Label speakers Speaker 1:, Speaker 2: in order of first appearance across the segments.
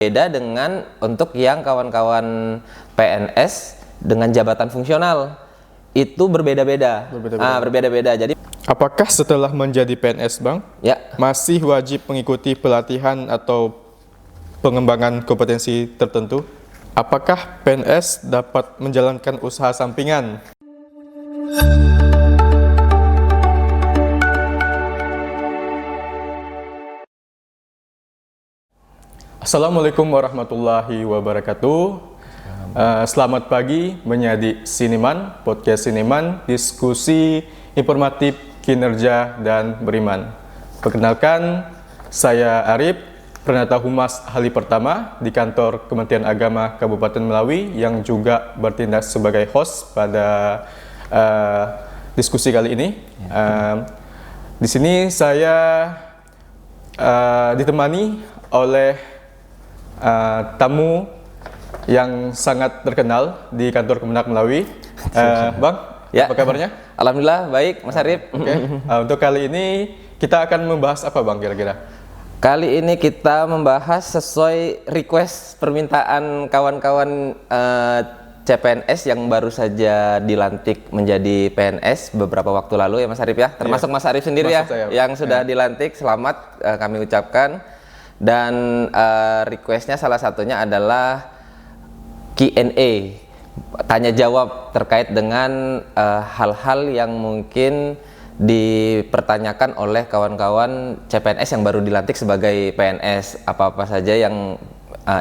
Speaker 1: Beda dengan untuk yang kawan-kawan PNS dengan jabatan fungsional itu berbeda-beda. Berbeda-beda. Jadi
Speaker 2: apakah setelah menjadi PNS, Bang,
Speaker 1: ya
Speaker 2: masih wajib mengikuti pelatihan atau pengembangan kompetensi tertentu? Apakah PNS dapat menjalankan usaha sampingan? Assalamualaikum warahmatullahi wabarakatuh. Selamat pagi menjadi Siniman, podcast Siniman, diskusi informatif, kinerja, dan beriman. Perkenalkan, saya Arif, Pranata Humas Ahli Pertama di kantor Kementerian Agama Kabupaten Melawi yang juga bertindak sebagai host pada diskusi kali ini. Di sini saya ditemani oleh tamu yang sangat terkenal di kantor Kemenak Melawi. Bang,
Speaker 1: ya.
Speaker 2: Apa kabarnya?
Speaker 1: Alhamdulillah baik, Mas Arif.
Speaker 2: Untuk kali ini kita akan membahas apa, Bang, kira-kira?
Speaker 1: Kali ini kita membahas sesuai request permintaan kawan-kawan CPNS yang baru saja dilantik menjadi PNS beberapa waktu lalu ya Mas Arif ya. Termasuk Mas Arif sendiri ya yang sudah dilantik. Selamat kami ucapkan. Dan requestnya salah satunya adalah Q&A, tanya jawab terkait dengan hal-hal yang mungkin dipertanyakan oleh kawan-kawan CPNS yang baru dilantik sebagai PNS. Apa-apa saja yang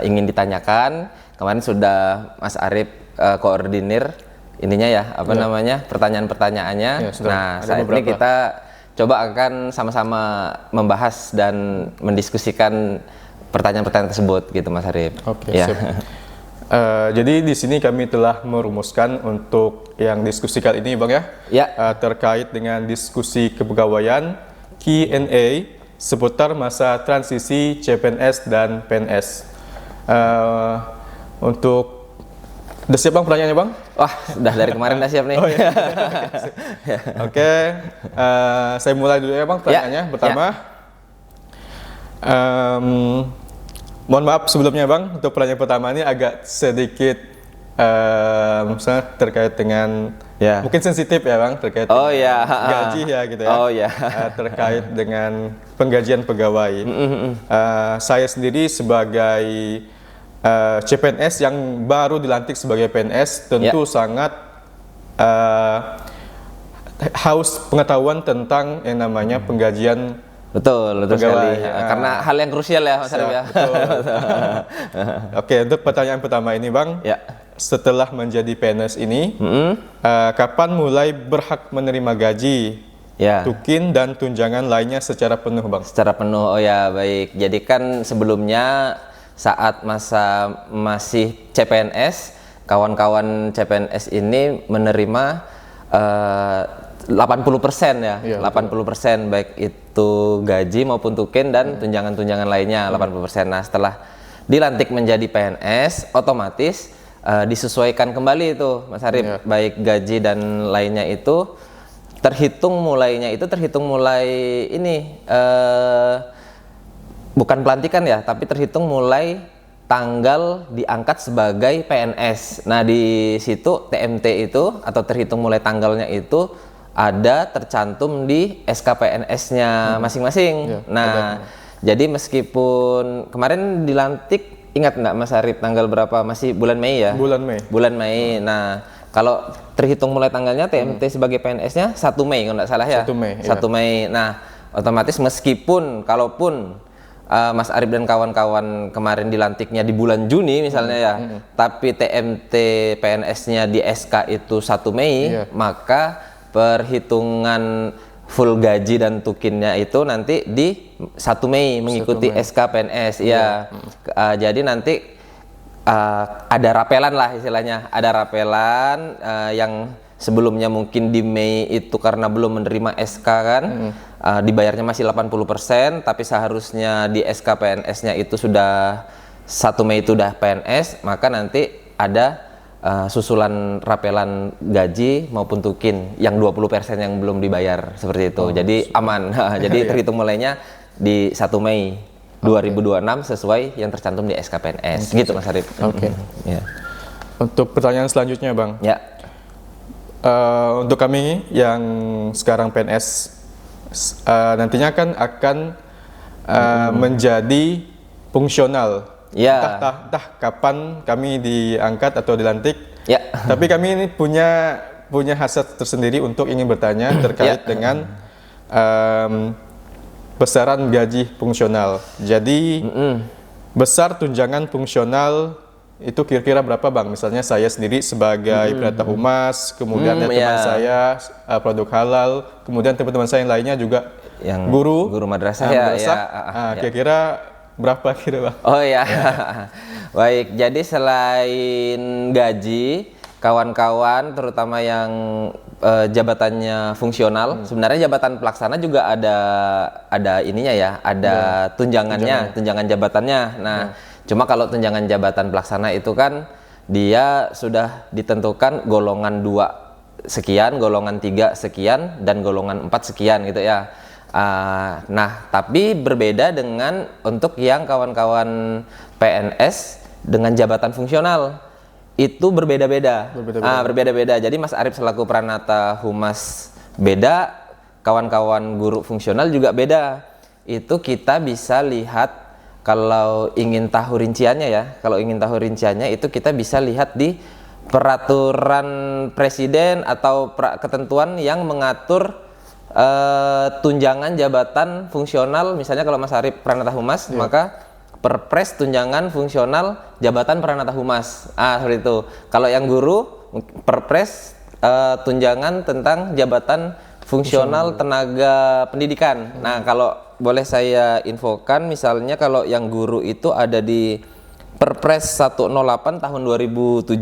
Speaker 1: ingin ditanyakan. Kemarin sudah Mas Arif koordinir ininya ya, namanya, pertanyaan-pertanyaannya. Nah, saat ini kita coba akan sama-sama membahas dan mendiskusikan pertanyaan-pertanyaan tersebut gitu Mas Arif.
Speaker 2: Oke,
Speaker 1: ya.
Speaker 2: siap. Jadi di sini kami telah merumuskan untuk yang diskusi kali ini, Bang, terkait dengan diskusi kepegawaian Q&A seputar masa transisi CPNS dan PNS. Udah siap, Bang, pertanyaannya, Bang?
Speaker 1: Wah, udah dari kemarin udah siap nih.
Speaker 2: Oke, saya mulai dulu ya, Bang, pertanyaannya. Pertama, mohon maaf sebelumnya, Bang, untuk pertanyaan pertama ini agak sedikit misalnya terkait dengan mungkin sensitif ya, Bang, terkait dengan gaji ya gitu ya. Terkait dengan penggajian pegawai. Saya sendiri sebagai CPNS yang baru dilantik sebagai PNS tentu sangat haus pengetahuan tentang yang namanya penggajian.
Speaker 1: Betul sekali. Karena hal yang krusial ya Mas Arif ya.
Speaker 2: Oke, untuk pertanyaan pertama ini, Bang. Setelah menjadi PNS ini, kapan mulai berhak menerima gaji, tukin dan tunjangan lainnya secara penuh, Bang?
Speaker 1: Secara penuh, oh ya, baik. Jadi kan sebelumnya saat masa masih CPNS, kawan-kawan CPNS ini menerima 80% ya, 80% baik itu gaji maupun tukin dan tunjangan-tunjangan lainnya 80%. Nah, setelah dilantik menjadi PNS, otomatis disesuaikan kembali itu, Mas Arif, baik gaji dan lainnya itu terhitung mulai ini bukan pelantikan ya, tapi terhitung mulai tanggal diangkat sebagai PNS. Nah, di situ TMT itu atau terhitung mulai tanggalnya itu ada tercantum di SKPNS-nya masing-masing. Nah, jadi meskipun kemarin dilantik, ingat nggak Mas Arif tanggal berapa? Masih bulan Mei ya? Bulan Mei. Nah, kalau terhitung mulai tanggalnya TMT sebagai PNS-nya 1 Mei kalau nggak salah ya?
Speaker 2: 1 Mei.
Speaker 1: 1 Mei. Nah, otomatis kalaupun Mas Arif dan kawan-kawan kemarin dilantiknya di bulan Juni misalnya ya, tapi TMT PNS-nya di SK itu 1 Mei, maka perhitungan full gaji dan tukinnya itu nanti di 1 Mei mengikuti SK PNS. Jadi nanti ada rapelan lah istilahnya, ada rapelan yang sebelumnya mungkin di Mei itu karena belum menerima SK kan, dibayarnya masih 80%, tapi seharusnya di SK PNS-nya itu sudah 1 Mei itu udah PNS, maka nanti ada susulan rapelan gaji maupun tukin yang 20% yang belum dibayar seperti itu. Jadi aman. Jadi terhitung mulainya di 1 Mei. 2026 sesuai yang tercantum di SK PNS. Gitu Mas Arif.
Speaker 2: Oke.
Speaker 1: Ya.
Speaker 2: Untuk pertanyaan selanjutnya Bang.
Speaker 1: Ya.
Speaker 2: Untuk kami yang sekarang PNS nantinya kan akan menjadi fungsional.
Speaker 1: Ya.
Speaker 2: Entah kapan kami diangkat atau dilantik.
Speaker 1: Ya.
Speaker 2: Tapi kami ini punya hasrat tersendiri untuk ingin bertanya terkait dengan besaran gaji fungsional. Jadi besar tunjangan fungsional itu kira-kira berapa Bang? Misalnya saya sendiri sebagai penata humas, kemudian ada teman saya produk halal, kemudian teman-teman saya yang lainnya juga
Speaker 1: yang
Speaker 2: guru
Speaker 1: madrasah
Speaker 2: kira-kira berapa kira Bang?
Speaker 1: Oh ya. Baik, jadi selain gaji, kawan-kawan terutama yang jabatannya fungsional, sebenarnya jabatan pelaksana juga ada ininya ya, ada tunjangan jabatannya. Nah, cuma kalau tunjangan jabatan pelaksana itu kan dia sudah ditentukan golongan 2 sekian, golongan 3 sekian, dan golongan 4 sekian gitu ya. Nah, tapi berbeda dengan untuk yang kawan-kawan PNS dengan jabatan fungsional. Itu berbeda-beda. Berbeda-beda. Jadi Mas Arif selaku Pranata Humas beda, kawan-kawan guru fungsional juga beda. Itu kita bisa lihat. Kalau ingin tahu rinciannya ya, itu kita bisa lihat di peraturan presiden atau ketentuan yang mengatur tunjangan jabatan fungsional. Misalnya kalau Mas Arif Pranata Humas, maka Perpres tunjangan fungsional jabatan Pranata Humas. Seperti itu. Kalau yang guru, Perpres tunjangan tentang jabatan fungsional tenaga pendidikan. Nah, kalau boleh saya infokan, misalnya kalau yang guru itu ada di Perpres 108 tahun 2007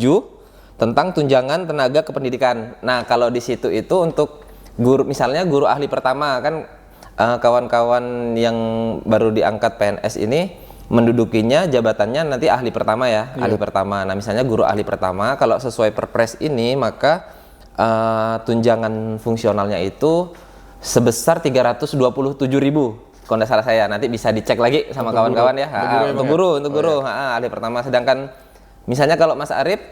Speaker 1: tentang tunjangan tenaga kependidikan. Nah, kalau di situ itu untuk guru, misalnya guru ahli pertama kan, kawan-kawan yang baru diangkat PNS ini mendudukinya jabatannya nanti ahli pertama ya, ahli pertama. Nah, misalnya guru ahli pertama kalau sesuai Perpres ini maka tunjangan fungsionalnya itu sebesar 327.000 kalau tidak salah saya. Nanti bisa dicek lagi sama kawan-kawan ya. Untuk guru ahli pertama. Sedangkan misalnya kalau Mas Arif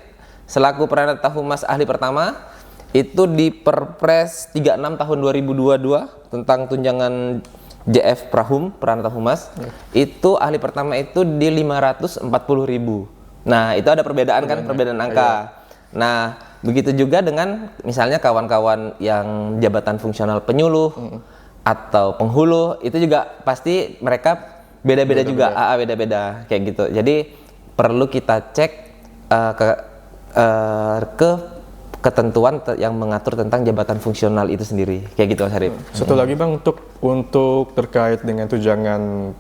Speaker 1: selaku Pranata Humas ahli pertama itu di Perpres 36 tahun 2022 tentang tunjangan JF Prahum Pranata Humas itu ahli pertama itu di 540.000. Nah, itu ada perbedaan kan, perbedaan angka. Nah, begitu juga dengan misalnya kawan-kawan yang jabatan fungsional penyuluh atau penghulu, itu juga pasti mereka beda-beda juga, beda-beda kayak gitu. Jadi perlu kita cek ke ketentuan yang mengatur tentang jabatan fungsional itu sendiri, kayak gitu Mas Arif.
Speaker 2: Satu lagi Bang, untuk terkait dengan tunjangan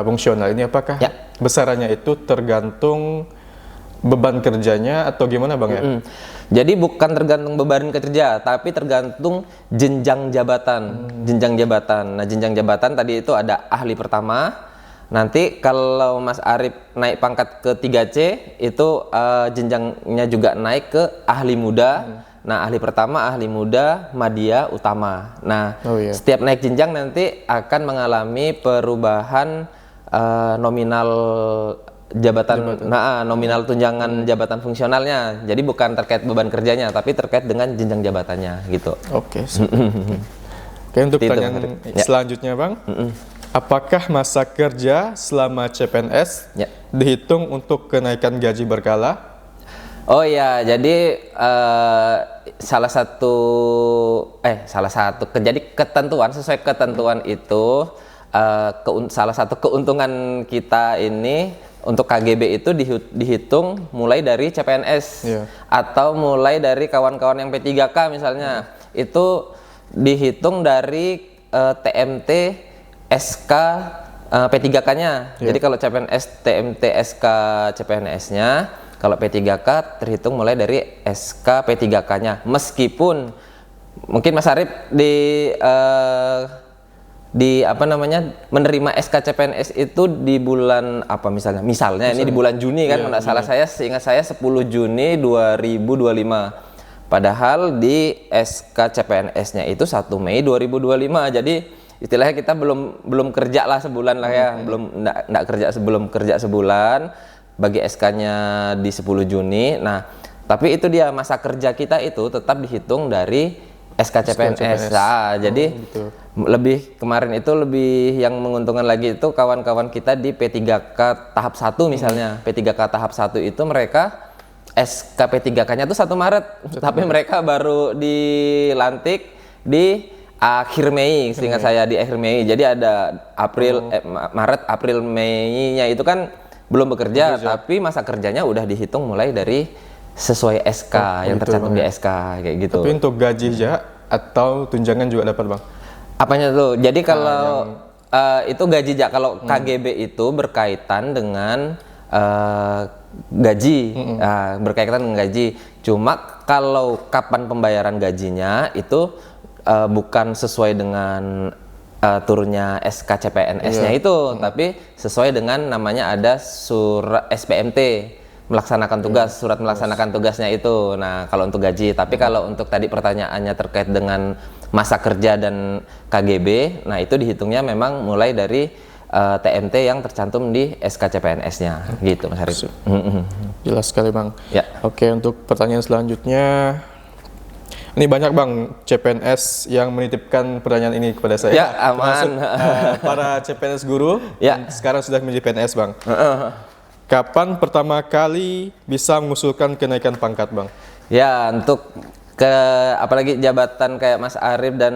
Speaker 2: fungsional ini, apakah besarannya itu tergantung beban kerjanya atau gimana Bang ya?
Speaker 1: Jadi bukan tergantung beban kerja, tapi tergantung jenjang jabatan. Jenjang jabatan. Nah, jenjang jabatan tadi itu ada ahli pertama. Nanti kalau Mas Arif naik pangkat ke 3C itu jenjangnya juga naik ke ahli muda. Nah, ahli pertama, ahli muda, madya, utama. Nah, setiap naik jenjang nanti akan mengalami perubahan nominal jabatan. Nah, nominal tunjangan jabatan fungsionalnya. Jadi bukan terkait beban kerjanya, tapi terkait dengan jenjang jabatannya gitu.
Speaker 2: Oke, untuk pertanyaan selanjutnya Bang, apakah masa kerja selama CPNS dihitung untuk kenaikan gaji berkala?
Speaker 1: Oh ya, jadi jadi ketentuan, sesuai ketentuan itu salah satu keuntungan kita ini untuk KGB itu dihitung mulai dari CPNS atau mulai dari kawan-kawan yang P3K misalnya, itu dihitung dari TMT SK P3K-nya. Jadi kalau CPNS TMT SK CPNS-nya, kalau P3K terhitung mulai dari SK P3K-nya. Meskipun mungkin Mas Arif menerima SK CPNS itu di bulan apa misalnya ini di bulan Juni kan, salah saya, seingat saya 10 Juni 2025. Padahal di SK CPNS-nya itu 1 Mei 2025. Jadi istilahnya kita belum kerja lah sebulan lah ya, belum kerja sebulan, bagi SK-nya di 10 Juni. Nah, tapi itu dia masa kerja kita itu tetap dihitung dari SK CPNS. Nah, jadi
Speaker 2: gitu.
Speaker 1: lebih kemarin itu lebih yang menguntungkan lagi itu kawan-kawan kita di P3K tahap 1 misalnya. P3K tahap 1 itu mereka SK P3K-nya tuh 1 Maret, tapi mereka baru dilantik di akhir Mei, seingat saya di akhir Mei. Jadi ada Maret, April, Mei-nya itu kan belum bekerja, tapi masa kerjanya udah dihitung mulai dari sesuai SK yang
Speaker 2: gitu,
Speaker 1: tercantum di SK kayak gitu.
Speaker 2: Tapi untuk gaji ya atau tunjangan juga dapat, Bang?
Speaker 1: Apanya tuh? Jadi kalau itu gaji ya, kalau KGB itu berkaitan dengan gaji, berkaitan dengan gaji. Cuma kalau kapan pembayaran gajinya itu bukan sesuai dengan turunnya SK CPNS-nya itu, tapi sesuai dengan namanya ada surat SPMT melaksanakan tugas, surat melaksanakan tugasnya itu. Nah, kalau untuk gaji, tapi kalau untuk tadi pertanyaannya terkait dengan masa kerja dan KGB, nah itu dihitungnya memang mulai dari TMT yang tercantum di SK CPNS-nya, gitu Mas Arif.
Speaker 2: Jelas sekali, Bang.
Speaker 1: Ya.
Speaker 2: Oke, untuk pertanyaan selanjutnya, ini banyak, Bang, CPNS yang menitipkan pertanyaan ini kepada saya.
Speaker 1: Ya, aman.
Speaker 2: Para CPNS guru,
Speaker 1: Ya.
Speaker 2: sekarang sudah menjadi PNS, Bang. Kapan pertama kali bisa mengusulkan kenaikan pangkat, Bang?
Speaker 1: Ya, untuk apalagi jabatan kayak Mas Arif dan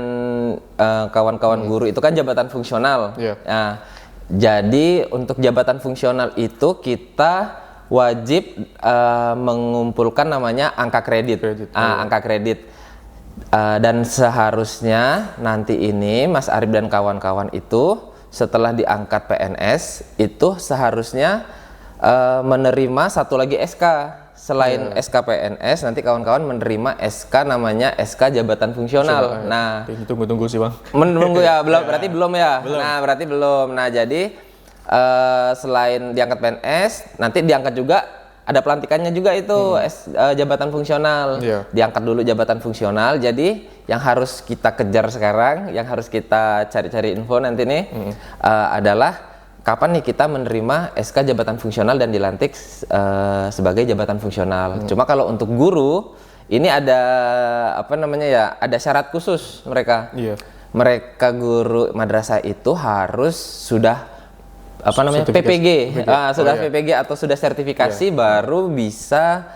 Speaker 1: kawan-kawan guru itu kan jabatan fungsional.
Speaker 2: Yeah.
Speaker 1: Nah, jadi untuk jabatan fungsional itu kita wajib mengumpulkan namanya angka kredit. Angka kredit. Dan seharusnya nanti ini Mas Arif dan kawan-kawan itu setelah diangkat PNS itu seharusnya menerima satu lagi SK. Selain SK PNS, nanti kawan-kawan menerima SK namanya SK jabatan fungsional. Nah,
Speaker 2: tunggu sih, Bang.
Speaker 1: Menunggu ya, berarti belum ya. Nah, berarti belum. Nah, jadi selain diangkat PNS, nanti diangkat juga ada pelantikannya juga itu jabatan fungsional. Diangkat dulu jabatan fungsional. Jadi yang harus kita kejar sekarang, yang harus kita cari-cari info nanti nih adalah kapan nih kita menerima SK jabatan fungsional dan dilantik sebagai jabatan fungsional. Cuma kalau untuk guru ini ada apa namanya ya, ada syarat khusus mereka. Mereka guru madrasah itu harus sudah apa namanya PPG, PPG atau sudah sertifikasi baru bisa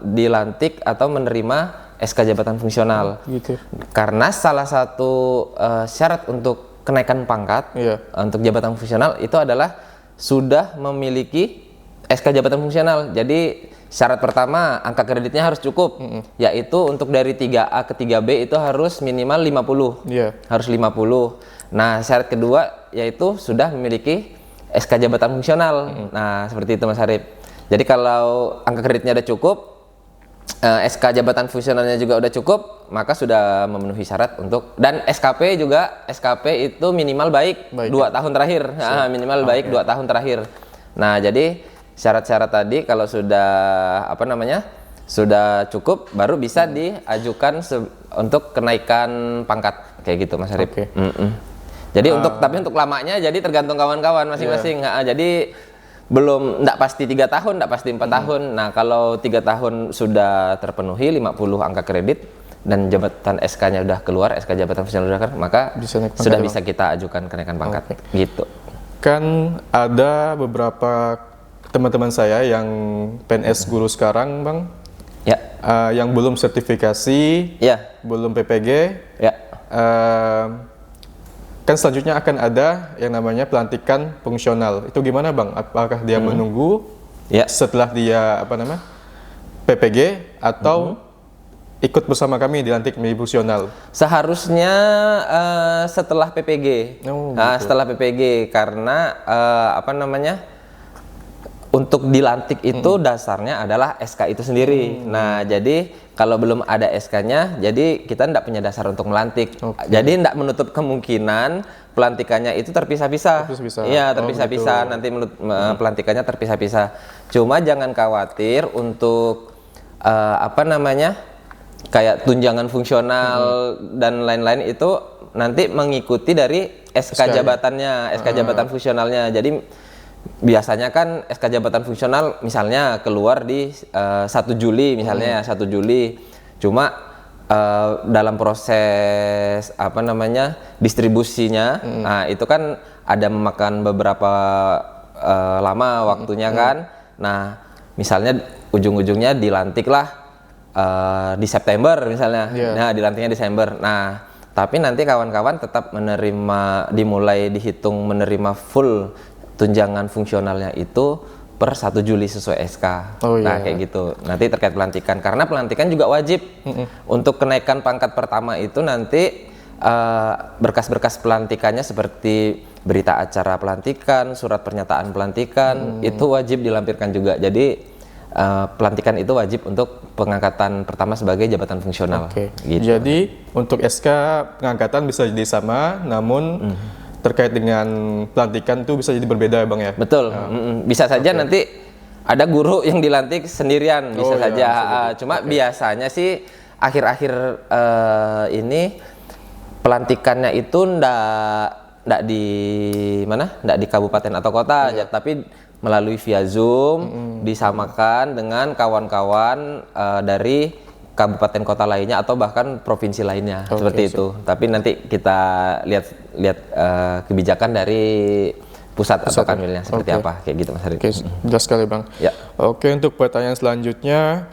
Speaker 1: dilantik atau menerima SK jabatan fungsional.
Speaker 2: Gitu.
Speaker 1: Karena salah satu syarat untuk kenaikan pangkat untuk jabatan fungsional itu adalah sudah memiliki SK jabatan fungsional. Jadi syarat pertama angka kreditnya harus cukup, yaitu untuk dari 3A ke 3B itu harus minimal 50. Harus 50. Nah, syarat kedua yaitu sudah memiliki SK jabatan fungsional. Nah, seperti itu Mas Arif. Jadi kalau angka kreditnya udah cukup, SK jabatan fungsionalnya juga udah cukup, maka sudah memenuhi syarat untuk, dan SKP juga, SKP itu minimal baik 2 tahun terakhir. Minimal baik 2 tahun terakhir. Nah, jadi syarat-syarat tadi kalau sudah apa namanya? Sudah cukup baru bisa diajukan untuk kenaikan pangkat kayak gitu Mas Arif. Jadi untuk lamanya jadi tergantung kawan-kawan masing-masing. Jadi belum, enggak pasti 3 tahun, enggak pasti 4 tahun. Nah, kalau 3 tahun sudah terpenuhi 50 angka kredit dan jabatan SK-nya udah keluar, SK jabatan fungsional udah keluar, maka sudah bisa kita ajukan kenaikan pangkat. Gitu.
Speaker 2: Kan ada beberapa teman-teman saya yang PNS guru sekarang, Bang. Yang belum sertifikasi, belum PPG. Kan selanjutnya akan ada yang namanya pelantikan fungsional. Itu gimana, Bang? Apakah dia menunggu setelah dia PPG atau ikut bersama kami dilantik menjadi fungsional?
Speaker 1: Seharusnya setelah PPG. Setelah PPG, karena untuk dilantik itu dasarnya adalah SK itu sendiri. Nah, jadi kalau belum ada SK-nya, jadi kita tidak punya dasar untuk melantik. Jadi tidak menutup kemungkinan pelantikannya itu terpisah-pisah. Iya, terpisah-pisah. Nanti pelantikannya terpisah-pisah. Cuma jangan khawatir untuk kayak tunjangan fungsional dan lain-lain itu nanti mengikuti dari SK jabatannya, SK jabatan fungsionalnya. Jadi biasanya kan SK jabatan fungsional misalnya keluar di 1 Juli misalnya 1 Juli. Cuma dalam proses distribusinya, nah itu kan ada memakan beberapa lama waktunya kan. Nah, misalnya ujung-ujungnya dilantiklah di September misalnya. Nah, dilantiknya Desember. Nah, tapi nanti kawan-kawan tetap dimulai dihitung menerima full tunjangan fungsionalnya itu per 1 Juli sesuai SK. Nah, kayak gitu. Nanti terkait pelantikan, karena pelantikan juga wajib. Untuk kenaikan pangkat pertama itu nanti berkas-berkas pelantikannya seperti berita acara pelantikan, surat pernyataan pelantikan, itu wajib dilampirkan juga. Jadi pelantikan itu wajib untuk pengangkatan pertama sebagai jabatan fungsional.
Speaker 2: Gitu. Jadi untuk SK pengangkatan bisa jadi sama, namun terkait dengan pelantikan itu bisa jadi berbeda, Bang ya?
Speaker 1: Betul. Bisa saja nanti ada guru yang dilantik sendirian, bisa saja. Cuma biasanya sih akhir-akhir ini pelantikannya itu ndak di mana? Ndak di kabupaten atau kota aja, tapi melalui via Zoom disamakan dengan kawan-kawan dari kabupaten kota lainnya atau bahkan provinsi lainnya, seperti itu. Tapi nanti kita lihat kebijakan dari pusat atau kanwilnya seperti apa, kayak gitu Mas Harid.
Speaker 2: Jelas sekali, Bang.
Speaker 1: Ya.
Speaker 2: Oke, untuk pertanyaan selanjutnya,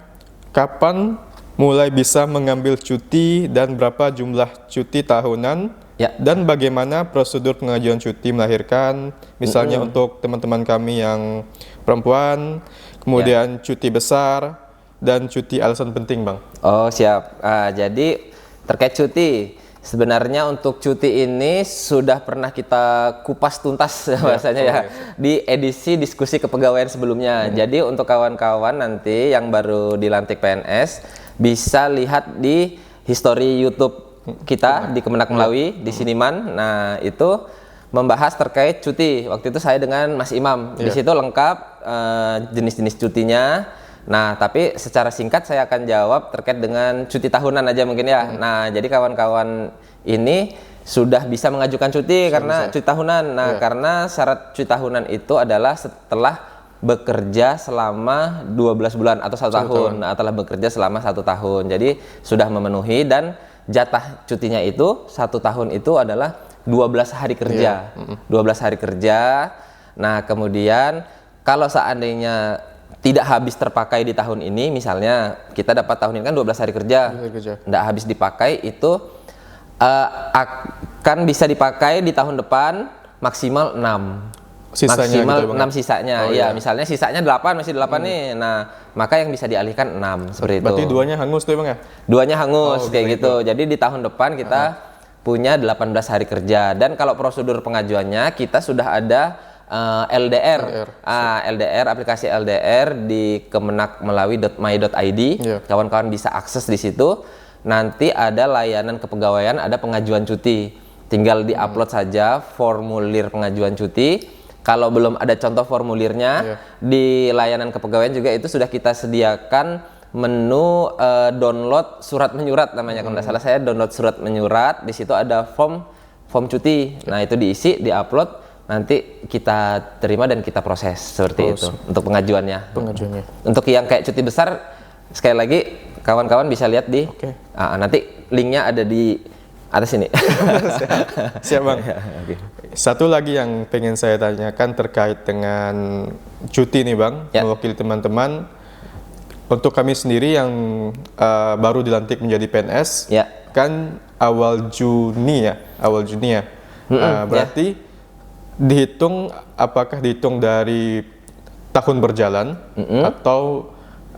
Speaker 2: kapan mulai bisa mengambil cuti dan berapa jumlah cuti tahunan?
Speaker 1: Ya.
Speaker 2: Dan bagaimana prosedur pengajuan cuti melahirkan, misalnya untuk teman-teman kami yang perempuan, kemudian cuti besar, dan cuti alasan penting, Bang.
Speaker 1: Oh, siap. Jadi terkait cuti, sebenarnya untuk cuti ini sudah pernah kita kupas tuntas bahasanya di edisi diskusi kepegawaian sebelumnya. Jadi untuk kawan-kawan nanti yang baru dilantik PNS bisa lihat di history YouTube kita di Kemenak Melawi di Siniman. Nah, itu membahas terkait cuti. Waktu itu saya dengan Mas Imam. Di situ lengkap jenis-jenis cutinya. Nah, tapi secara singkat saya akan jawab terkait dengan cuti tahunan aja mungkin ya. Nah, jadi kawan-kawan ini sudah bisa mengajukan cuti karena cuti tahunan. Nah, karena syarat cuti tahunan itu adalah setelah bekerja selama 12 bulan atau 1 tahun. Nah, telah bekerja selama 1 tahun. Jadi sudah memenuhi, dan jatah cutinya itu 1 tahun itu adalah 12 hari kerja. 12 hari kerja. Nah, kemudian kalau seandainya tidak habis terpakai di tahun ini, misalnya kita dapat tahun ini kan 12 hari kerja, tidak habis dipakai, itu akan bisa dipakai di tahun depan maksimal 6. Maksimal gitu, 6 sisanya. Misalnya sisanya 8, masih 8 nih. Nah, maka yang bisa dialihkan 6 seperti itu.
Speaker 2: Berarti duanya hangus tuh, Bang ya?
Speaker 1: Duanya hangus kayak gitu. Jadi di tahun depan kita punya 18 hari kerja, dan kalau prosedur pengajuannya kita sudah ada LDR, aplikasi LDR di kemenakmelawi.my.id. Kawan-kawan bisa akses di situ. Nanti ada layanan kepegawaian, ada pengajuan cuti. Tinggal diupload saja formulir pengajuan cuti. Kalau belum ada contoh formulirnya, di layanan kepegawaian juga itu sudah kita sediakan menu download surat menyurat namanya. Kalau tidak salah saya download surat menyurat. Di situ ada form cuti. Nah, itu diisi, diupload. Nanti kita terima dan kita proses seperti itu untuk pengajuannya. Untuk yang kayak cuti besar, sekali lagi kawan-kawan bisa lihat di nanti linknya ada di atas ini.
Speaker 2: Siap, Bang. Satu lagi yang pengen saya tanyakan terkait dengan cuti nih, Bang, mewakili teman-teman. Untuk kami sendiri yang baru dilantik menjadi PNS, kan awal Juni ya. Berarti dihitung, apakah dihitung dari tahun berjalan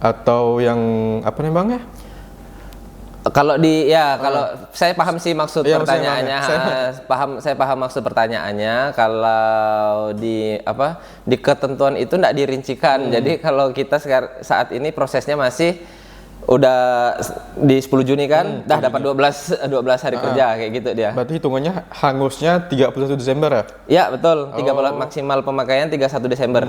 Speaker 2: atau yang apa nih, Bang ya?
Speaker 1: Kalau kalau saya paham sih maksud pertanyaannya. Saya paham maksud pertanyaannya. Kalau di ketentuan itu tidak dirincikan. Jadi kalau kita saat ini prosesnya masih udah di 10 Juni kan, dah dapat 12 hari kerja kayak gitu dia.
Speaker 2: Berarti hitungannya hangusnya 31 Desember ya?
Speaker 1: Iya, betul. 30 maksimal pemakaian 31 Desember.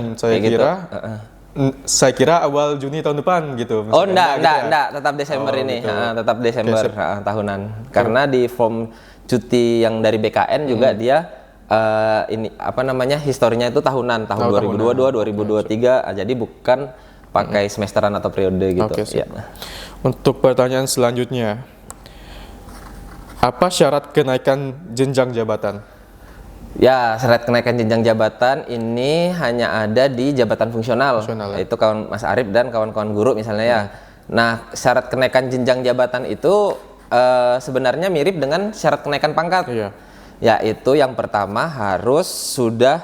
Speaker 2: Saya kira awal Juni tahun depan gitu.
Speaker 1: Oh, enggak, tetap Desember ini. Tetap Desember tahunan. Karena di form cuti yang dari BKN juga dia ini apa namanya historinya itu tahunan, tahun 2022, 2023, jadi bukan pakai semesteran atau periode gitu.
Speaker 2: Oke,
Speaker 1: ya.
Speaker 2: Untuk pertanyaan selanjutnya, apa syarat kenaikan jenjang jabatan?
Speaker 1: Ya, syarat kenaikan jenjang jabatan ini hanya ada di jabatan fungsional, yaitu kawan Mas Arif dan kawan-kawan guru misalnya ya. Nah, syarat kenaikan jenjang jabatan itu sebenarnya mirip dengan syarat kenaikan pangkat. Yaitu yang pertama harus sudah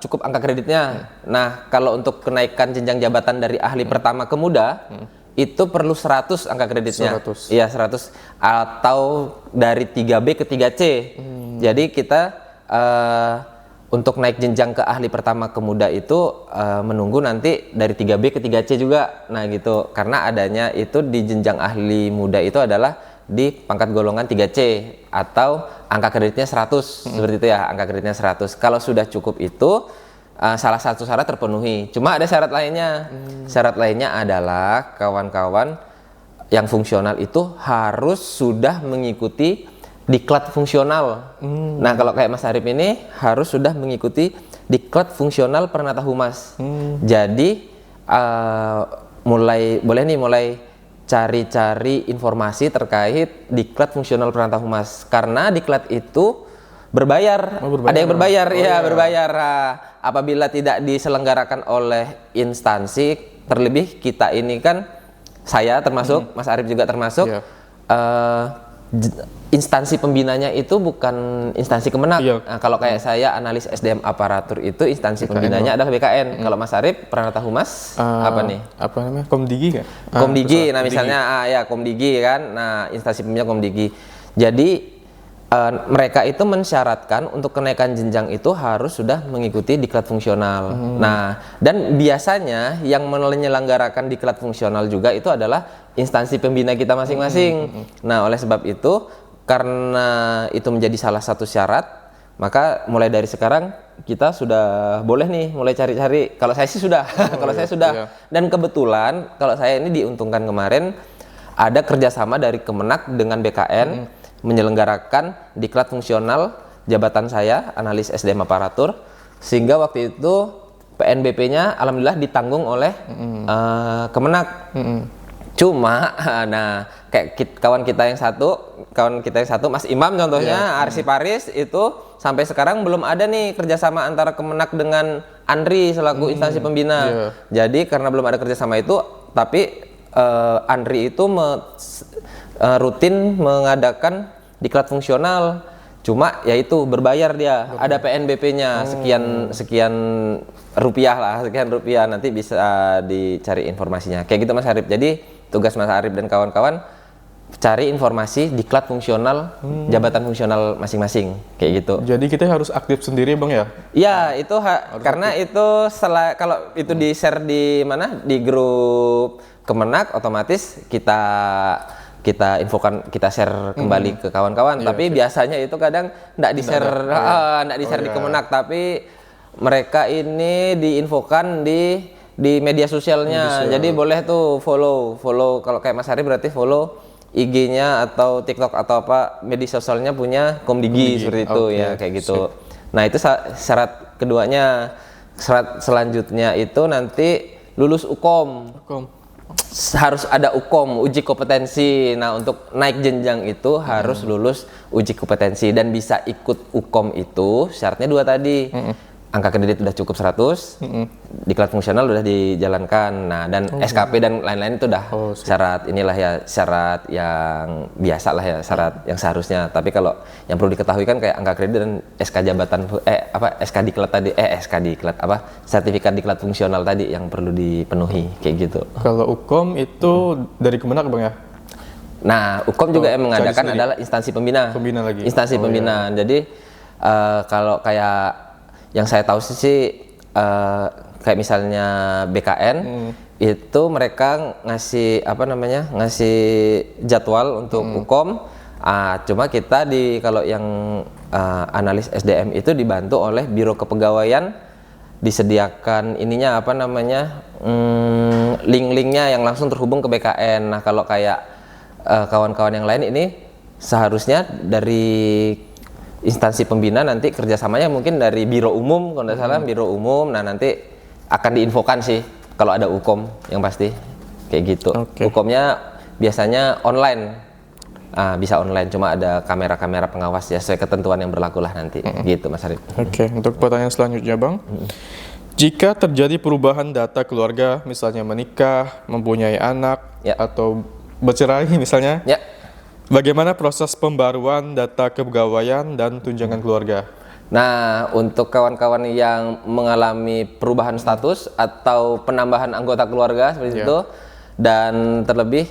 Speaker 1: cukup angka kreditnya. Nah, kalau untuk kenaikan jenjang jabatan dari ahli pertama ke muda itu perlu 100 angka kreditnya.
Speaker 2: 100.
Speaker 1: Iya, 100 atau dari 3B ke 3C. Jadi kita untuk naik jenjang ke ahli pertama ke muda itu menunggu nanti dari 3B ke 3C juga. Nah, gitu. Karena adanya itu di jenjang ahli muda itu adalah di pangkat golongan 3C atau angka kreditnya 100 seperti itu ya, angka kreditnya 100. Kalau sudah cukup itu salah satu syarat terpenuhi. Cuma ada syarat lainnya. Syarat lainnya adalah kawan-kawan yang fungsional itu harus sudah mengikuti diklat fungsional. Nah, kalau kayak Mas Arif ini harus sudah mengikuti diklat fungsional Pernata Humas. Jadi mulai cari-cari informasi terkait diklat fungsional Pernata Humas, karena diklat itu berbayar. Ada yang berbayar, berbayar. Apabila tidak diselenggarakan oleh instansi, terlebih kita ini kan, saya termasuk, Mas Arif juga termasuk, instansi pembinanya itu bukan instansi Kemenak. Nah, kalau kayak saya analis SDM aparatur itu instansi pembinanya adalah BKN. Kalau Mas Arif Pernata Humas apa nih?
Speaker 2: Apa namanya? Komdigi kan?
Speaker 1: Komdigi. Nah, misalnya Komdigi kan. Nah, instansi pembina Komdigi. Jadi mereka itu mensyaratkan untuk kenaikan jenjang itu harus sudah mengikuti diklat fungsional. Nah, dan biasanya yang menyelenggarakan diklat fungsional juga itu adalah instansi pembina kita masing-masing. Nah, oleh sebab itu, karena itu menjadi salah satu syarat, maka mulai dari sekarang kita sudah boleh nih mulai cari-cari. Kalau saya sih sudah, saya sudah. Dan kebetulan kalau saya ini diuntungkan kemarin ada kerjasama dari Kemenak dengan BKN menyelenggarakan diklat fungsional jabatan saya, analis SDM aparatur, sehingga waktu itu PNBP-nya alhamdulillah ditanggung oleh Kemenak. Cuma, nah kayak kawan kita yang satu, Mas Imam contohnya, Arsiparis itu sampai sekarang belum ada nih kerjasama antara Kemenak dengan Andri selaku instansi pembina. Jadi karena belum ada kerjasama itu, tapi Andri itu rutin mengadakan diklat fungsional, cuma yaitu berbayar dia, ada PNBP-nya sekian rupiah nanti bisa dicari informasinya kayak gitu Mas Arif. Jadi tugas Mas Arif dan kawan-kawan cari informasi diklat fungsional jabatan fungsional masing-masing kayak gitu.
Speaker 2: Jadi kita harus aktif sendiri Bang ya?
Speaker 1: Iya, itu karena aktif. Itu kalau itu di-share di mana, di grup Kemenak, otomatis kita infokan, kita share kembali ke kawan-kawan. Tapi biasanya itu kadang nggak di-share di Kemenak, tapi mereka ini diinfokan di media sosialnya. Jadi boleh tuh follow kalau kayak Mas Hari berarti follow IG-nya atau TikTok atau apa media sosialnya punya Komdigi seperti itu ya, kayak gitu. Nah, itu syarat keduanya. Syarat selanjutnya itu nanti lulus UKOM. Harus ada UKOM, uji kompetensi. Nah, untuk naik jenjang itu harus lulus uji kompetensi dan bisa ikut UKOM itu syaratnya dua tadi. Angka kredit udah cukup 100, diklat fungsional udah dijalankan. Nah, dan SKP dan lain-lain itu udah syarat syarat yang biasa lah ya, syarat yang seharusnya. Tapi kalau yang perlu diketahui kan kayak angka kredit dan SK jabatan sertifikat diklat fungsional tadi yang perlu dipenuhi kayak gitu.
Speaker 2: Kalau UKOM itu dari Kemenak Bang ya?
Speaker 1: Nah, UKOM juga yang mengadakan adalah instansi pembina.
Speaker 2: Lagi.
Speaker 1: Instansi pembina. Jadi kalau kayak yang saya tahu sih kayak misalnya BKN itu mereka ngasih jadwal untuk UKOM. Cuma kita kalau yang analis SDM itu dibantu oleh Biro Kepegawaian, disediakan link-linknya yang langsung terhubung ke BKN. Nah, kalau kayak kawan-kawan yang lain ini seharusnya dari instansi pembina nanti kerjasamanya mungkin dari biro umum, kalau tidak salah biro umum. Nah nanti akan diinfokan sih kalau ada ukom yang pasti kayak gitu. Ukomnya biasanya online, bisa online, cuma ada kamera-kamera pengawas ya sesuai ketentuan yang berlaku lah nanti. Gitu Mas Arif.
Speaker 2: Oke, untuk pertanyaan selanjutnya Bang, jika terjadi perubahan data keluarga, misalnya menikah, mempunyai anak, atau bercerai misalnya, bagaimana proses pembaruan data kepegawaian dan tunjangan keluarga?
Speaker 1: Nah, untuk kawan-kawan yang mengalami perubahan status atau penambahan anggota keluarga seperti itu, dan terlebih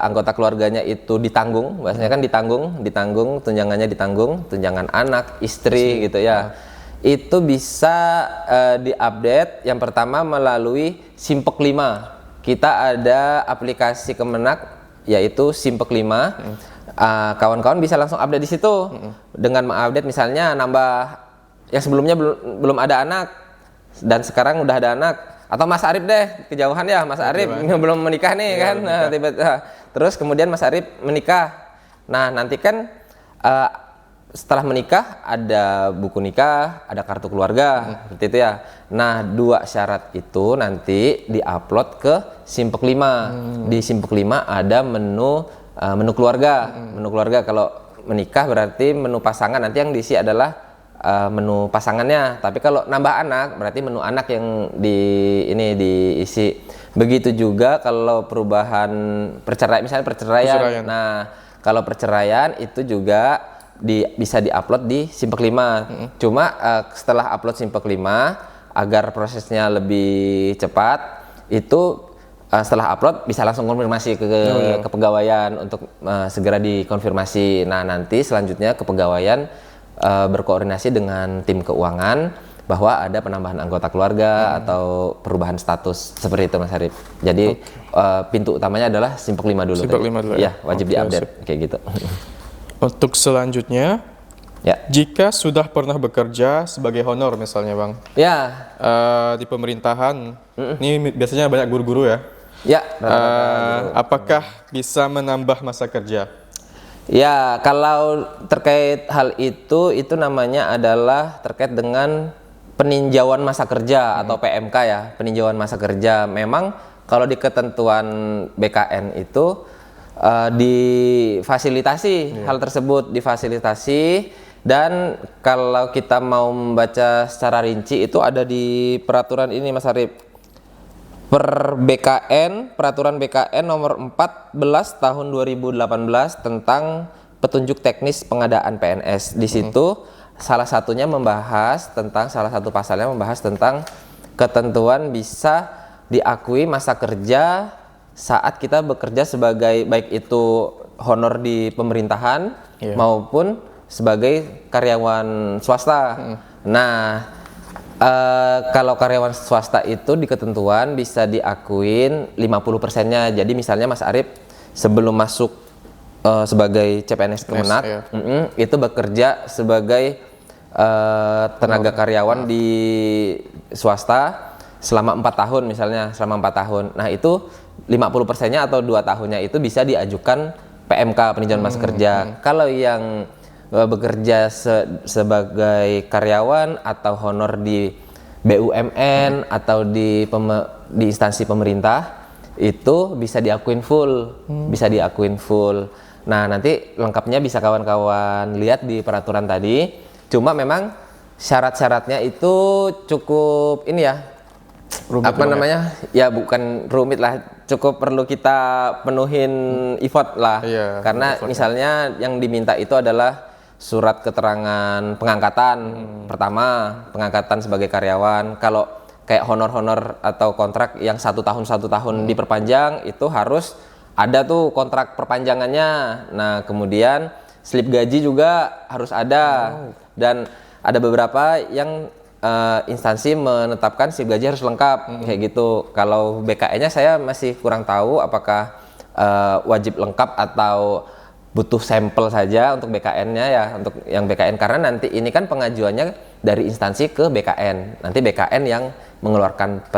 Speaker 1: anggota keluarganya itu ditanggung, bahasanya kan ditanggung, tunjangannya ditanggung, tunjangan anak, istri gitu ya. Itu bisa diupdate yang pertama melalui Simpek 5. Kita ada aplikasi Kemenak yaitu Simpek 5. Kawan-kawan bisa langsung update di situ dengan mengupdate, misalnya nambah yang sebelumnya belum ada anak dan sekarang udah ada anak, atau Mas Arif deh kejauhan ya, Mas Arif belum menikah nih kan, nah, terus kemudian Mas Arif menikah. Nah nanti kan setelah menikah ada buku nikah, ada kartu keluarga, seperti itu ya. Nah 2 syarat itu nanti diupload ke Simpek 5. Di Simpek 5 ada menu keluarga. Menu keluarga kalau menikah berarti menu pasangan, nanti yang diisi adalah menu pasangannya. Tapi kalau nambah anak berarti menu anak yang diisi. Begitu juga kalau perubahan misalnya perceraian. Nah kalau perceraian itu juga bisa diupload di Simpek 5. Cuma setelah upload Simpek 5 agar prosesnya lebih cepat, itu setelah upload bisa langsung konfirmasi ke kepegawaian untuk segera dikonfirmasi. Nah nanti selanjutnya kepegawaian berkoordinasi dengan tim keuangan bahwa ada penambahan anggota keluarga atau perubahan status seperti itu Mas Arif. Jadi pintu utamanya adalah Simpek 5 dulu.
Speaker 2: Simpek 5 dulu
Speaker 1: ya, wajib diupdate kayak gitu.
Speaker 2: Untuk selanjutnya, jika sudah pernah bekerja sebagai honor misalnya Bang, di pemerintahan, ini biasanya banyak guru-guru ya. Apakah bisa menambah masa kerja?
Speaker 1: Ya, kalau terkait hal itu namanya adalah terkait dengan peninjauan masa kerja atau PMK ya, peninjauan masa kerja. Memang kalau di ketentuan BKN itu difasilitasi hal tersebut, difasilitasi. Dan kalau kita mau membaca secara rinci itu ada di peraturan ini Mas Arif, peraturan BKN nomor 14 tahun 2018 tentang petunjuk teknis pengadaan PNS. Di situ salah satu pasalnya membahas tentang ketentuan bisa diakui masa kerja saat kita bekerja sebagai baik itu honor di pemerintahan maupun sebagai karyawan swasta. Nah, kalau karyawan swasta itu di ketentuan bisa diakuin 50%-nya. Jadi misalnya Mas Arif sebelum masuk sebagai CPNS Kemenak itu bekerja sebagai tenaga karyawan di swasta selama 4 tahun misalnya, selama 4 tahun. Nah itu 50%-nya atau 2 tahunnya itu bisa diajukan PMK, peninjauan masa kerja. Kalau yang bekerja sebagai karyawan atau honor di BUMN atau di instansi pemerintah itu bisa diakuin full, Nah nanti lengkapnya bisa kawan-kawan lihat di peraturan tadi. Cuma memang syarat-syaratnya itu cukup ini ya, rumit ya bukan rumit lah, cukup perlu kita penuhin effort lah. Karena misalnya yang diminta itu adalah surat keterangan pengangkatan. Pertama, pengangkatan sebagai karyawan. Kalau kayak honor-honor atau kontrak yang 1 tahun diperpanjang, itu harus ada tuh kontrak perpanjangannya. Nah kemudian slip gaji juga harus ada. Dan ada beberapa yang instansi menetapkan slip gaji harus lengkap kayak gitu. Kalau BKN-nya saya masih kurang tahu apakah wajib lengkap atau butuh sampel saja untuk BKN-nya ya, untuk yang BKN, karena nanti ini kan pengajuannya dari instansi ke BKN. Nanti BKN yang mengeluarkan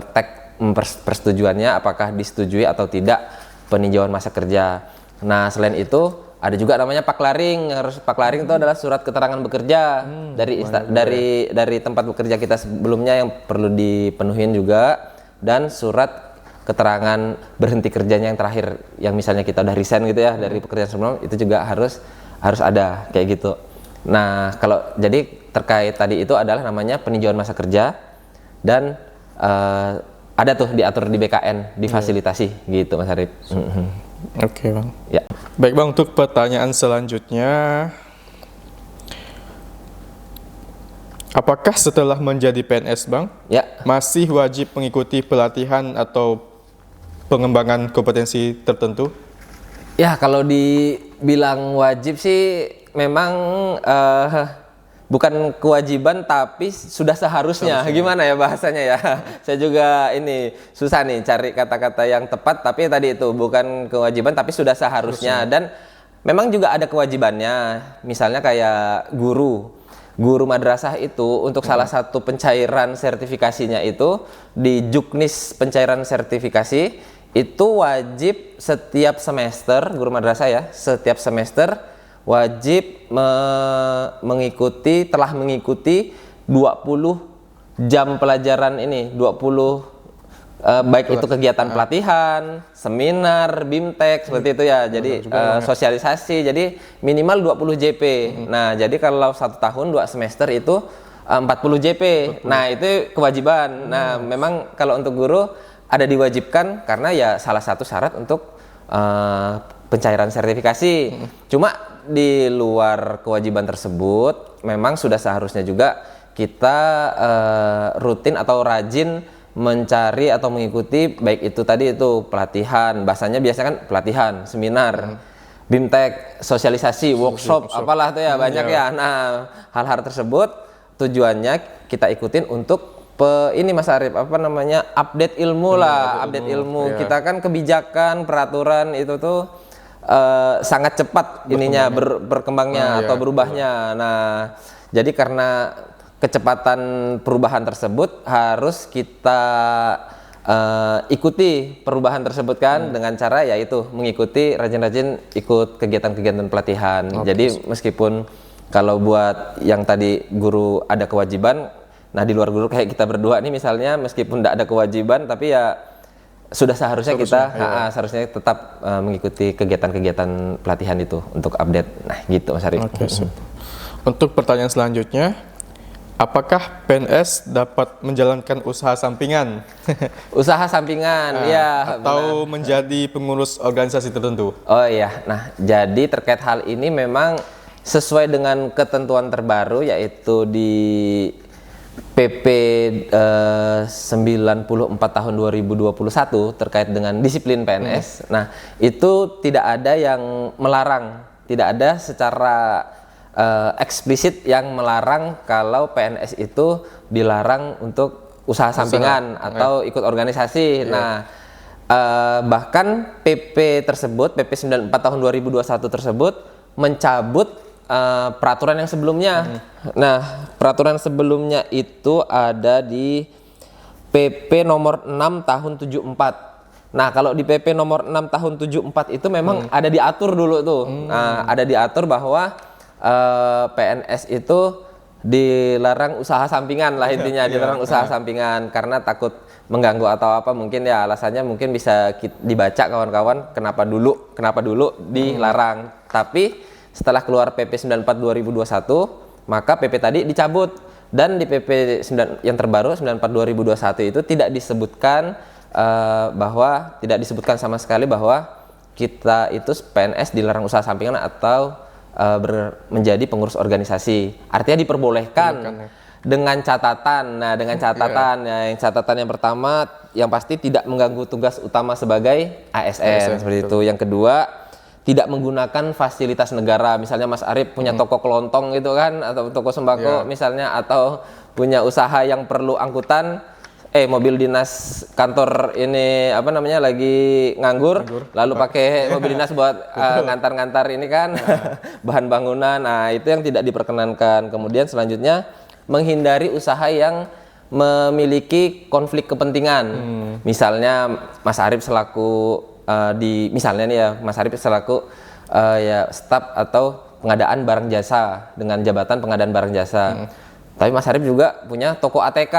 Speaker 1: persetujuannya apakah disetujui atau tidak peninjauan masa kerja. Nah, selain itu ada juga namanya paklaring. Harus paklaring itu adalah surat keterangan bekerja dari tempat bekerja kita sebelumnya yang perlu dipenuhin juga, dan surat keterangan berhenti kerjanya yang terakhir, yang misalnya kita udah resign gitu ya dari pekerjaan sebelumnya, itu juga harus ada kayak gitu. Nah, kalau jadi terkait tadi itu adalah namanya peninjauan masa kerja, dan ada tuh diatur di BKN, difasilitasi gitu Mas Arif.
Speaker 2: Oke Bang.
Speaker 1: Ya.
Speaker 2: Baik Bang, untuk pertanyaan selanjutnya, apakah setelah menjadi PNS Bang, masih wajib mengikuti pelatihan atau pengembangan kompetensi tertentu?
Speaker 1: Ya, kalau dibilang wajib sih memang bukan kewajiban tapi sudah seharusnya. Gimana ya bahasanya ya? Saya juga ini susah nih cari kata-kata yang tepat, tapi tadi itu bukan kewajiban tapi sudah seharusnya. Dan memang juga ada kewajibannya. Misalnya kayak guru madrasah itu untuk salah satu pencairan sertifikasinya itu di Juknis pencairan sertifikasi itu wajib setiap semester, guru madrasah ya, setiap semester wajib telah mengikuti 20 jam pelajaran ini, 20 baik itu kegiatan pelatihan, seminar, BIMTEK seperti itu ya. Jadi sosialisasi, jadi minimal 20 JP. Nah, jadi kalau 1 tahun 2 semester itu 40 JP. Nah, itu kewajiban. Nah, memang kalau untuk guru ada diwajibkan karena ya salah satu syarat untuk pencairan sertifikasi. Cuma di luar kewajiban tersebut memang sudah seharusnya juga kita rutin atau rajin mencari atau mengikuti, baik itu tadi itu pelatihan, bahasanya biasanya kan pelatihan, seminar, BIMTEK, sosialisasi, workshop, apalah itu ya, banyak ya. Nah, hal-hal tersebut tujuannya kita ikutin untuk ini Mas Arif, update ilmu lah, update ilmu. Kita kan kebijakan, peraturan itu tuh sangat cepat berkembangnya atau berubahnya. Nah, jadi karena kecepatan perubahan tersebut harus kita ikuti perubahan tersebut kan dengan cara yaitu mengikuti rajin-rajin ikut kegiatan-kegiatan pelatihan. Jadi meskipun kalau buat yang tadi guru ada kewajiban, nah di luar guru kayak kita berdua nih misalnya, meskipun tidak ada kewajiban tapi ya sudah seharusnya kita seharusnya tetap mengikuti kegiatan-kegiatan pelatihan itu untuk update. Nah, gitu Mas Arif.
Speaker 2: Untuk pertanyaan selanjutnya, apakah PNS dapat menjalankan usaha sampingan?
Speaker 1: Usaha sampingan, ya.
Speaker 2: Atau menjadi pengurus organisasi tertentu?
Speaker 1: Oh iya, nah jadi terkait hal ini memang sesuai dengan ketentuan terbaru yaitu di PP 94 tahun 2021 terkait dengan disiplin PNS. Nah, itu tidak ada yang melarang, tidak ada secara eksplisit yang melarang kalau PNS itu dilarang untuk usaha sampingan atau ikut organisasi. Nah, bahkan PP tersebut, PP 94 tahun 2021 tersebut mencabut peraturan yang sebelumnya. Nah, peraturan sebelumnya itu ada di PP nomor 6 tahun 74. Nah, kalau di PP nomor 6 tahun 74 itu memang ada diatur dulu tuh. Nah, ada diatur bahwa PNS itu dilarang usaha sampingan lah intinya, dilarang usaha sampingan karena takut mengganggu atau apa, mungkin ya alasannya mungkin bisa dibaca kawan-kawan kenapa dulu dilarang. Tapi setelah keluar PP 94 2021, maka PP tadi dicabut, dan di PP yang terbaru 94 2021 itu tidak disebutkan tidak disebutkan sama sekali bahwa kita itu PNS dilarang usaha sampingan atau menjadi pengurus organisasi. Artinya diperbolehkan dengan catatan. Nah, dengan catatan yang yang pertama yang pasti tidak mengganggu tugas utama sebagai ASN seperti itu. Yang kedua, tidak menggunakan fasilitas negara. Misalnya Mas Arif punya toko kelontong gitu kan, atau toko sembako misalnya, atau punya usaha yang perlu angkutan, mobil dinas kantor ini lagi nganggur, lalu pakai mobil dinas buat ngantar-ngantar ini kan bahan bangunan. Nah, itu yang tidak diperkenankan. Kemudian selanjutnya menghindari usaha yang memiliki konflik kepentingan. Misalnya Mas Arif selaku Mas Arif selaku ya staf atau pengadaan barang jasa dengan jabatan pengadaan barang jasa. Tapi Mas Arif juga punya toko ATK.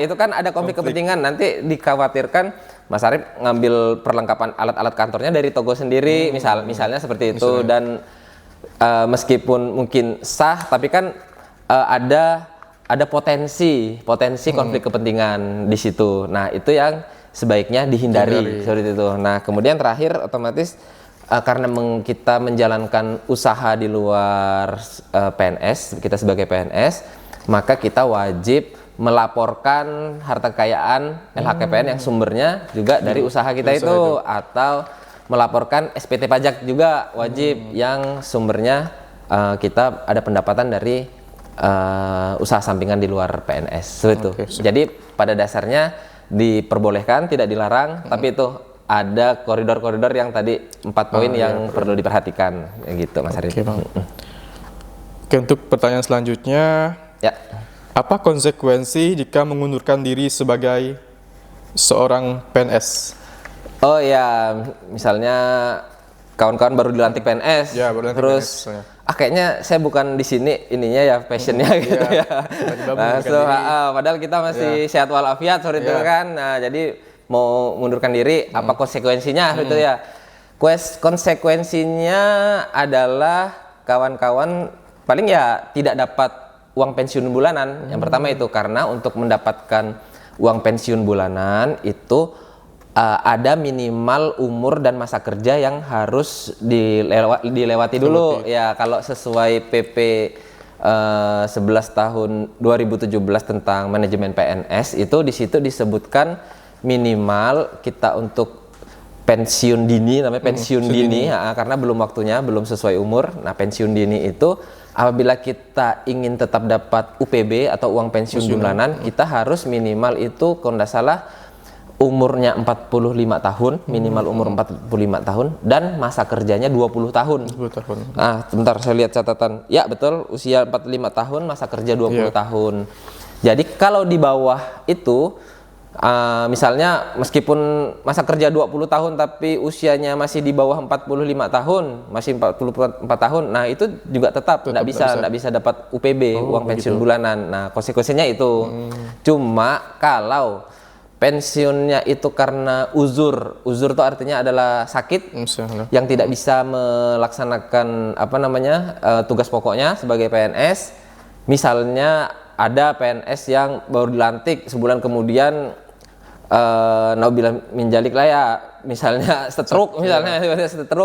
Speaker 1: Itu kan ada konflik kepentingan. Nanti dikhawatirkan Mas Arif ngambil perlengkapan alat-alat kantornya dari toko sendiri, misalnya seperti itu. Dan meskipun mungkin sah, tapi kan ada potensi konflik kepentingan di situ. Nah, itu yang sebaiknya dihindari seperti itu. Nah, kemudian terakhir otomatis karena kita menjalankan usaha di luar PNS, kita sebagai PNS, maka kita wajib melaporkan harta kekayaan LHKPN yang sumbernya juga dari usaha kita itu, atau melaporkan SPT pajak juga wajib yang sumbernya kita ada pendapatan dari usaha sampingan di luar PNS. Itu. Jadi pada dasarnya diperbolehkan, tidak dilarang, tapi itu ada koridor-koridor yang tadi 4 poin yang perlu diperhatikan, gitu Mas Arif.
Speaker 2: Oke, untuk pertanyaan selanjutnya, apa konsekuensi jika mengundurkan diri sebagai seorang PNS?
Speaker 1: Oh ya, misalnya kawan-kawan baru dilantik PNS, terus kayaknya saya bukan di sini ininya ya passionnya gitu ya. Padahal kita masih sehat walafiat seperti itu kan. Nah, jadi mau mengundurkan diri, apa konsekuensinya gitu ya? Konsekuensinya adalah kawan-kawan paling ya tidak dapat uang pensiun bulanan. Yang pertama itu karena untuk mendapatkan uang pensiun bulanan itu ada minimal umur dan masa kerja yang harus dilewati dulu. Ya, kalau sesuai PP 11 tahun 2017 tentang manajemen PNS itu di situ disebutkan minimal kita untuk pensiun dini, namanya pensiun dini. Karena belum waktunya, belum sesuai umur. Nah, pensiun dini itu apabila kita ingin tetap dapat UPB atau uang pensiun bulanan, kita harus minimal itu kalau tidak salah umurnya 45 tahun, minimal umur 45 tahun, dan masa kerjanya 20 tahun.
Speaker 2: 20 tahun.
Speaker 1: Nah, sebentar saya lihat catatan. Ya, betul, usia 45 tahun, masa kerja 20 tahun. Jadi kalau di bawah itu, misalnya meskipun masa kerja 20 tahun tapi usianya masih di bawah 45 tahun, masih 44 tahun, nah itu juga tetap tidak bisa dapat UPB, uang pensiun bulanan. Nah, konsekuensinya itu. Cuma kalau pensiunnya itu karena uzur itu artinya adalah sakit yang tidak bisa melaksanakan tugas pokoknya sebagai PNS. Misalnya ada PNS yang baru dilantik sebulan kemudian nauzubillah min dzalik lah ya, misalnya stroke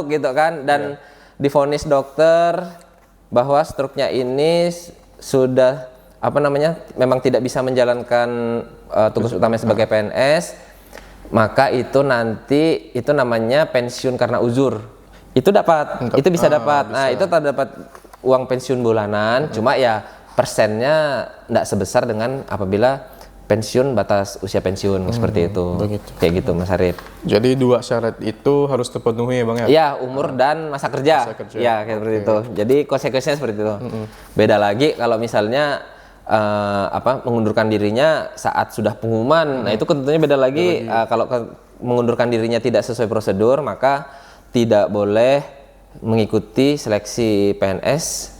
Speaker 1: gitu kan, dan divonis dokter bahwa stroke-nya ini sudah memang tidak bisa menjalankan tugas utama sebagai PNS, maka itu nanti itu namanya pensiun karena uzur. Itu bisa dapat. Nah, itu terdapat uang pensiun bulanan, cuma ya persennya tidak sebesar dengan apabila pensiun batas usia pensiun seperti itu. Kayak gitu Mas Arif.
Speaker 2: Jadi 2 syarat itu harus terpenuhi ya Bang ya?
Speaker 1: Iya, umur dan masa kerja. Ya, kayak seperti itu. Jadi konsekuensinya seperti itu. Beda lagi kalau misalnya mengundurkan dirinya saat sudah pengumuman. Nah, itu tentunya beda lagi. Kalau mengundurkan dirinya tidak sesuai prosedur, maka tidak boleh mengikuti seleksi PNS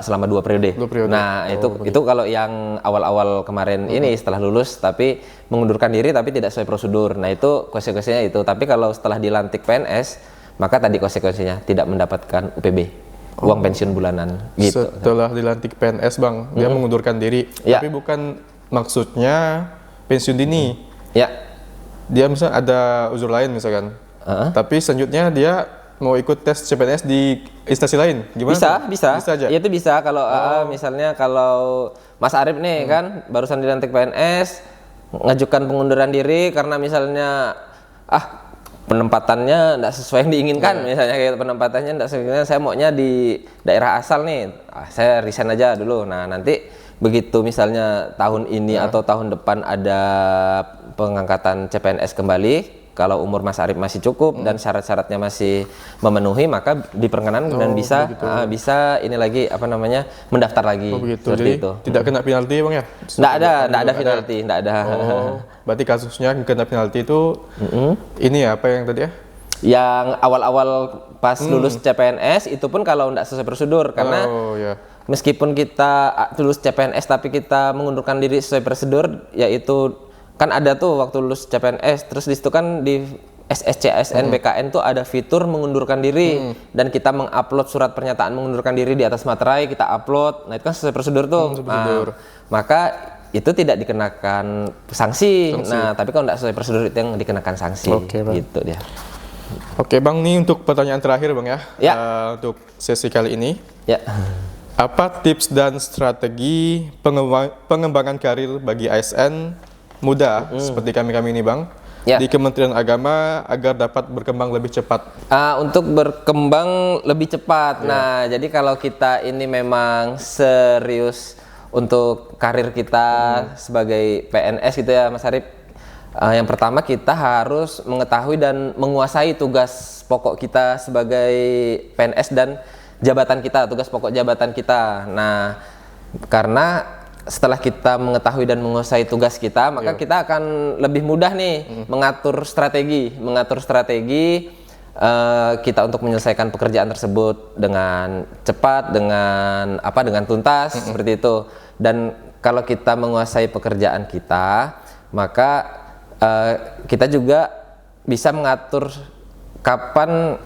Speaker 1: selama 2 periode. Nah, itu kalau yang awal-awal kemarin ini setelah lulus tapi mengundurkan diri tapi tidak sesuai prosedur. Nah, itu konsekuensinya itu. Tapi kalau setelah dilantik PNS, maka tadi konsekuensinya tidak mendapatkan UPB. Uang pensiun bulanan gitu.
Speaker 2: Setelah dilantik PNS Bang, dia mengundurkan diri. Tapi bukan maksudnya pensiun dini. Dia misalnya ada uzur lain misalkan. Tapi selanjutnya dia mau ikut tes CPNS di instansi lain. Gimana? Bisa aja.
Speaker 1: Ya, itu bisa kalau misalnya kalau Mas Arif nih kan barusan dilantik PNS, ngajukan pengunduran diri karena misalnya penempatannya tidak sesuai yang diinginkan, misalnya kayak penempatannya tidak sesuai, saya maunya di daerah asal nih, saya resign aja dulu. Nah, nanti begitu misalnya tahun ini atau tahun depan ada pengangkatan CPNS kembali, kalau umur Mas Arif masih cukup dan syarat-syaratnya masih memenuhi, maka diperkenankan dan bisa ini lagi mendaftar lagi.
Speaker 2: Jadi itu tidak kena penalti Bang ya?
Speaker 1: Tidak ada penalti, tidak ada.
Speaker 2: Berarti kasusnya kena penalti itu ini ya apa yang tadi ya?
Speaker 1: Yang awal-awal pas lulus CPNS itu pun kalau nggak sesuai prosedur, karena meskipun kita lulus CPNS tapi kita mengundurkan diri sesuai prosedur, yaitu kan ada tuh waktu lulus CPNS, terus di situ kan di SSC, ASN, BKN tuh ada fitur mengundurkan diri, dan kita mengupload surat pernyataan mengundurkan diri di atas materai, kita upload. Nah itu kan sesuai prosedur tuh. Nah, maka itu tidak dikenakan sanksi. Nah tapi kalau nggak sesuai prosedur itu yang dikenakan sanksi. Gitu dia.
Speaker 2: Oke Bang, nih untuk pertanyaan terakhir Bang ya. Untuk sesi kali ini.
Speaker 1: Ya.
Speaker 2: Apa tips dan strategi pengembangan karir bagi ASN muda seperti kami ini Bang, di Kementerian Agama agar dapat berkembang lebih cepat?
Speaker 1: Untuk berkembang lebih cepat. Nah, jadi kalau kita ini memang serius untuk karir kita sebagai PNS gitu ya Mas Arif, yang pertama kita harus mengetahui dan menguasai tugas pokok kita sebagai PNS dan jabatan kita, tugas pokok jabatan kita. Nah, karena setelah kita mengetahui dan menguasai tugas kita, maka kita akan lebih mudah nih mengatur strategi kita untuk menyelesaikan pekerjaan tersebut dengan cepat, dengan tuntas seperti itu. Dan kalau kita menguasai pekerjaan kita, maka kita juga bisa mengatur kapan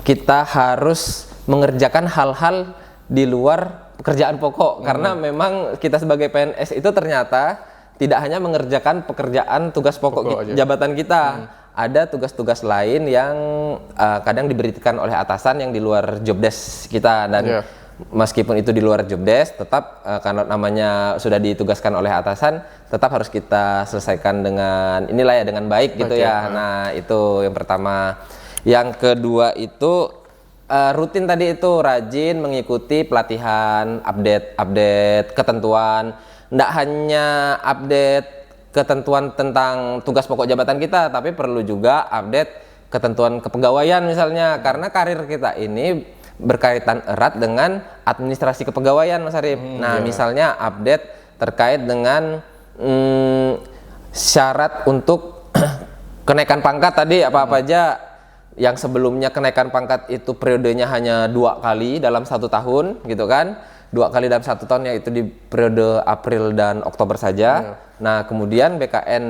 Speaker 1: kita harus mengerjakan hal-hal di luar pekerjaan pokok, karena memang kita sebagai PNS itu ternyata tidak hanya mengerjakan pekerjaan tugas pokok jabatan kita, ada tugas-tugas lain yang kadang diberikan oleh atasan yang di luar job desk kita, dan meskipun itu di luar job desk, tetap karena namanya sudah ditugaskan oleh atasan, tetap harus kita selesaikan dengan dengan baik gitu ya. Nah itu yang pertama. Yang kedua itu rutin tadi itu rajin mengikuti pelatihan, update ketentuan. Nggak hanya update ketentuan tentang tugas pokok jabatan kita, tapi perlu juga update ketentuan kepegawaian misalnya, karena karir kita ini berkaitan erat dengan administrasi kepegawaian Mas Arif. Misalnya update terkait dengan syarat untuk kenaikan pangkat tadi apa aja, yang sebelumnya kenaikan pangkat itu periodenya hanya 2 kali dalam 1 tahun gitu kan, 2 kali dalam 1 tahun, yaitu di periode April dan Oktober saja. Nah kemudian BKN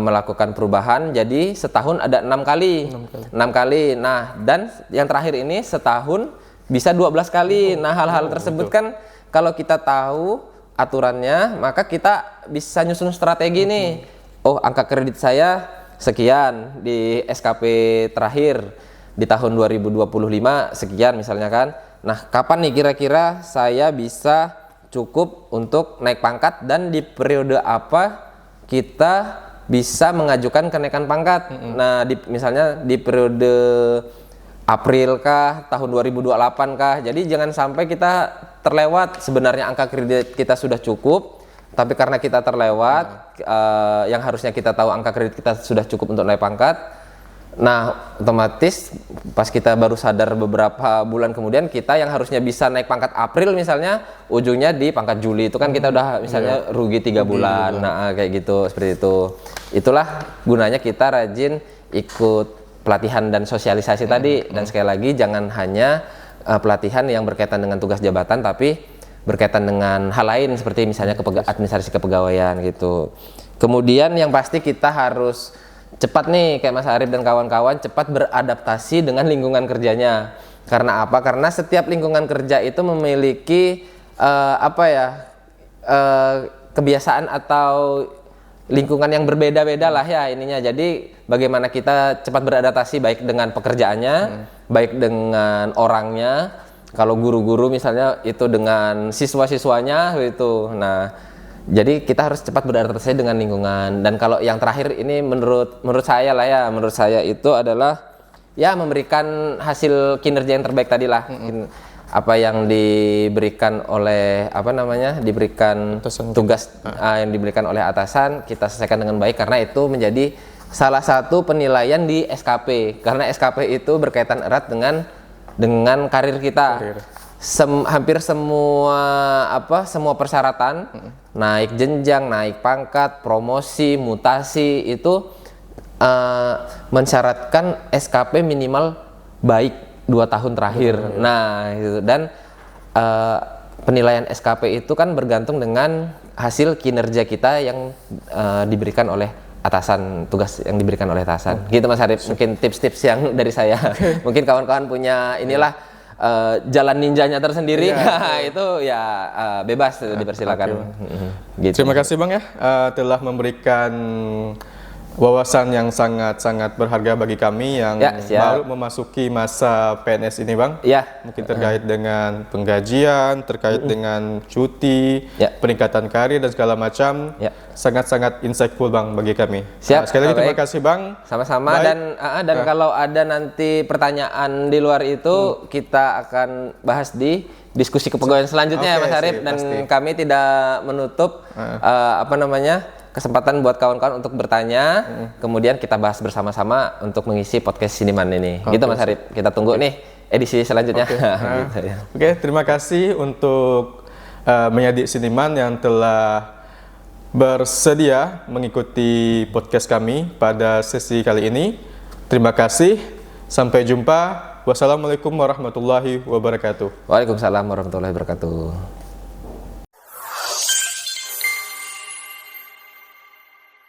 Speaker 1: melakukan perubahan jadi setahun ada 6 kali. 6 kali. Nah dan yang terakhir ini setahun bisa 12 kali. Nah hal-hal tersebut kan kalau kita tahu aturannya, maka kita bisa nyusun strategi nih. Oh angka kredit saya sekian di SKP terakhir di tahun 2025 sekian misalnya kan. Nah kapan nih kira-kira saya bisa cukup untuk naik pangkat, dan di periode apa kita bisa mengajukan kenaikan pangkat. Nah misalnya di periode April kah, tahun 2028 kah. Jadi jangan sampai kita terlewat, sebenarnya angka kredit kita sudah cukup, tapi karena kita terlewat, yang harusnya kita tahu angka kredit kita sudah cukup untuk naik pangkat. Nah otomatis pas kita baru sadar beberapa bulan kemudian, kita yang harusnya bisa naik pangkat April misalnya, ujungnya di pangkat Juli, itu kan kita udah misalnya rugi 3 bulan. Nah kayak gitu, seperti itu. Itulah gunanya kita rajin ikut pelatihan dan sosialisasi tadi. Dan sekali lagi jangan hanya pelatihan yang berkaitan dengan tugas jabatan, tapi berkaitan dengan hal lain seperti misalnya administrasi kepegawaian gitu. Kemudian yang pasti kita harus cepat nih, kayak Mas Arif dan kawan-kawan, cepat beradaptasi dengan lingkungan kerjanya. Karena apa? Karena setiap lingkungan kerja itu memiliki kebiasaan atau lingkungan yang berbeda-beda lah ya ininya. Jadi bagaimana kita cepat beradaptasi baik dengan pekerjaannya, baik dengan orangnya. Kalau guru-guru misalnya itu dengan siswa-siswanya gitu. Nah jadi kita harus cepat beradaptasi dengan lingkungan. Dan kalau yang terakhir ini menurut saya lah ya, menurut saya itu adalah ya memberikan hasil kinerja yang terbaik tadi lah. Apa yang diberikan oleh diberikan tugas yang diberikan oleh atasan, kita selesaikan dengan baik, karena itu menjadi salah satu penilaian di SKP. Karena SKP itu berkaitan erat dengan karir kita. Hampir semua persyaratan, naik jenjang, naik pangkat, promosi, mutasi, itu mensyaratkan SKP minimal baik 2 tahun terakhir. Nah, gitu. Dan penilaian SKP itu kan bergantung dengan hasil kinerja kita yang diberikan oleh atasan, tugas yang diberikan oleh atasan. Gitu Mas Arif, mungkin tips-tips yang dari saya. Mungkin kawan-kawan punya inilah jalan ninjanya tersendiri. Itu ya bebas dipersilakan.
Speaker 2: Gitu. Terima kasih Bang ya telah memberikan wawasan yang sangat-sangat berharga bagi kami yang baru memasuki masa PNS ini Bang. Mungkin terkait dengan penggajian, terkait dengan cuti, peningkatan karir dan segala macam. Sangat-sangat insightful Bang bagi kami. Sekali lagi terima kasih Bang.
Speaker 1: Sama-sama. Dan kalau ada nanti pertanyaan di luar itu kita akan bahas di diskusi kepegawaian selanjutnya Mas Arif. Dan kami tidak menutup kesempatan buat kawan-kawan untuk bertanya, kemudian kita bahas bersama-sama untuk mengisi podcast Siniman ini. Gitu Mas Arif, kita tunggu nih edisi selanjutnya.
Speaker 2: Terima kasih untuk penyidik Siniman yang telah bersedia mengikuti podcast kami pada sesi kali ini. Terima kasih, sampai jumpa. Wassalamualaikum warahmatullahi wabarakatuh.
Speaker 1: Waalaikumsalam warahmatullahi wabarakatuh.